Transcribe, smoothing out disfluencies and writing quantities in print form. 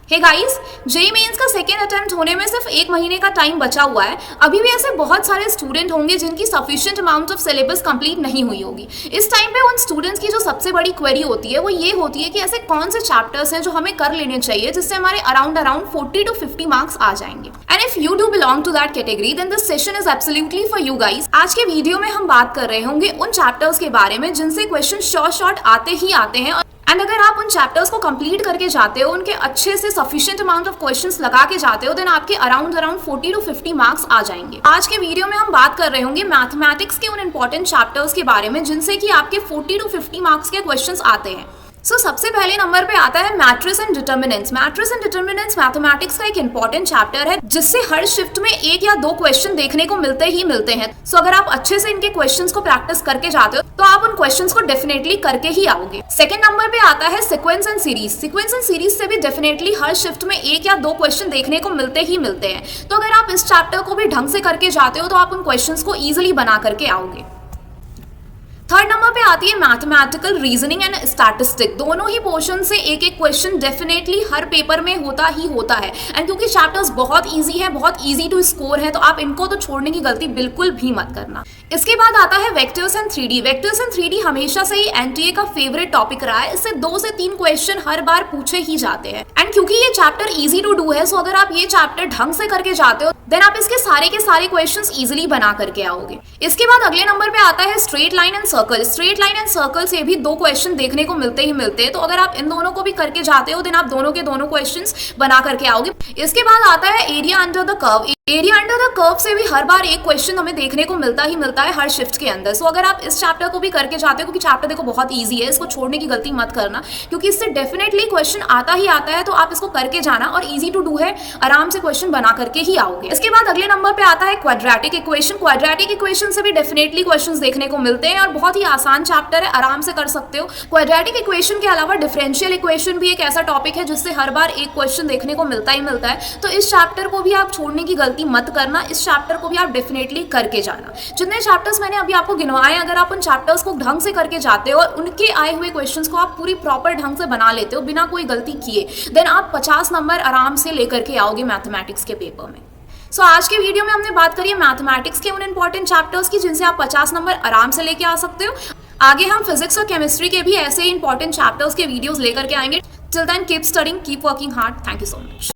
Hey guys, JEE mains का second attempt होने में सिर्फ 1 महीने का टाइम बचा हुआ है। अभी भी ऐसे बहुत सारे स्टूडेंट होंगे जिनकी sufficient amount of syllabus complete नहीं हुई होगी। इस टाइम पे उन स्टूडेंट्स की जो सबसे बड़ी क्वेरी होती है वो ये होती है कि ऐसे कौन से चैप्टर्स हैं जो हमें कर लेने चाहिए जिससे हमारे अराउंड 40 to 50 मार्क्स आ जाएंगे। And if you do belong to that category then this session is absolutely for you guys. आज के वीडियो में हम बात कर रहे होंगे उन चैप्टर्स के बारे में जिनसे क्वेश्चन शॉर्ट आते ही आते हैं। एंड अगर आप उन चैप्टर्स को कंप्लीट करके जाते हो, उनके अच्छे से सफिशिएंट अमाउंट ऑफ क्वेश्चंस लगा के जाते हो, देन आपके अराउंड 40 to 50 मार्क्स आ जाएंगे। आज के वीडियो में हम बात कर रहे होंगे मैथमेटिक्स के उन इंपॉर्टेंट चैप्टर्स के बारे में जिनसे कि आपके 40 to 50 मार्क्स के क्वेश्चंस आते हैं। सबसे पहले नंबर पे आता है matrix and determinants. Matrix and determinants mathematics का एक इंपॉर्टेंट चैप्टर है जिससे हर शिफ्ट में 1 या 2 क्वेश्चन देखने को मिलते हैं। अगर आप अच्छे से इनके क्वेश्चंस को प्रैक्टिस करके जाते हो तो आप उन क्वेश्चंस को डेफिनेटली करके ही आओगे। सेकंड नंबर पे आता है sequence and series. Sequence and series से भी डेफिनेटली हर शिफ्ट में 1 या 2 क्वेश्चन देखने को मिलते हैं। तो अगर आप इस चैप्टर को भी ढंग से करके जाते हो तो आप उन क्वेश्चंस को इजिली बना करके आओगे। थर्ड नंबर पे आती है मैथमेटिकल रीजनिंग एंड स्टैटिस्टिक। दोनों ही पोर्शन से एक क्वेश्चन डेफिनेटली हर पेपर में होता है। एंड क्योंकि चैप्टर्स बहुत इजी है, बहुत इजी टू स्कोर है, तो आप इनको तो छोड़ने की गलती बिल्कुल भी मत करना। इसके बाद आता है vectors and 3D। Vectors and 3D हमेशा से ही एनटीए का फेवरेट टॉपिक रहा है। इससे 2 से 3 क्वेश्चन हर बार पूछे ही जाते हैं। एंड क्योंकि ये चैप्टर इजी टू डू है, सो अगर आप ये चैप्टर ढंग से करके जाते हो देन आप इसके सारे के सारे क्वेश्चंस इजीली बना करके आओगे। इसके बाद अगले नंबर पे आता है straight line and circle. Straight line and circle से भी 2 क्वेश्चन देखने को मिलते हैं। तो अगर आप इन दोनों को भी करके जाते हो देन आप दोनों के दोनों क्वेश्चंस बना करके आओगे। इसके बाद आता है area under the curve. Area under the curve से भी हर बार एक क्वेश्चन हमें देखने को मिलता है हर शिफ्ट के अंदर। अगर आप इस चैप्टर को भी करके जाते हो, क्योंकि चैप्टर देखो बहुत इजी है, इसको छोड़ने की गलती मत करना क्योंकि इससे डेफिनेटली क्वेश्चन आता है। तो आप इसको करके जाना और इजी टू डू है, आराम से क्वेश्चन बना करके ही आओगे। इसके बाद अगले नंबर पे आता है क्वाड्रेटिक इक्वेशन। क्वाड्रेटिक इक्वेशन से भी डेफिनेटली क्वेश्चन देखने को मिलते हैं और बहुत ही आसान चैप्टर है, आराम से कर सकते हो। क्वाड्रेटिक इक्वेशन के अलावा डिफरेंशियल इक्वेशन भी एक ऐसा टॉपिक है जिससे हर बार एक क्वेश्चन देखने को मिलता है। तो इस चैप्टर को भी आप छोड़ने की गलती मत करना, इस चैप्टर को भी आप डेफिनेटली करके जाना। जितने चैप्टर्स मैंने अभी आपको गिनवाए, अगर आप उन चैप्टर्स को ढंग से करके जाते हो और उनके आए हुए क्वेश्चंस को आप पूरी प्रॉपर ढंग से बना लेते हो बिना कोई गलती किए, देन आप 50 नंबर आराम से लेकर के आओगे मैथमेटिक्स के पेपर में। आज के वीडियो में हमने बात करी है मैथमेटिक्स के उन इंपॉर्टेंट चैप्टर्स की जिनसे आप 50 नंबर आराम से लेके आ सकते हो। आगे हम फिजिक्स और केमिस्ट्री के भी ऐसे ही इंपॉर्टेंट चैप्टर्स के वीडियोस लेकर के आएंगे। Till then keep studying, keep working hard. Thank you so much.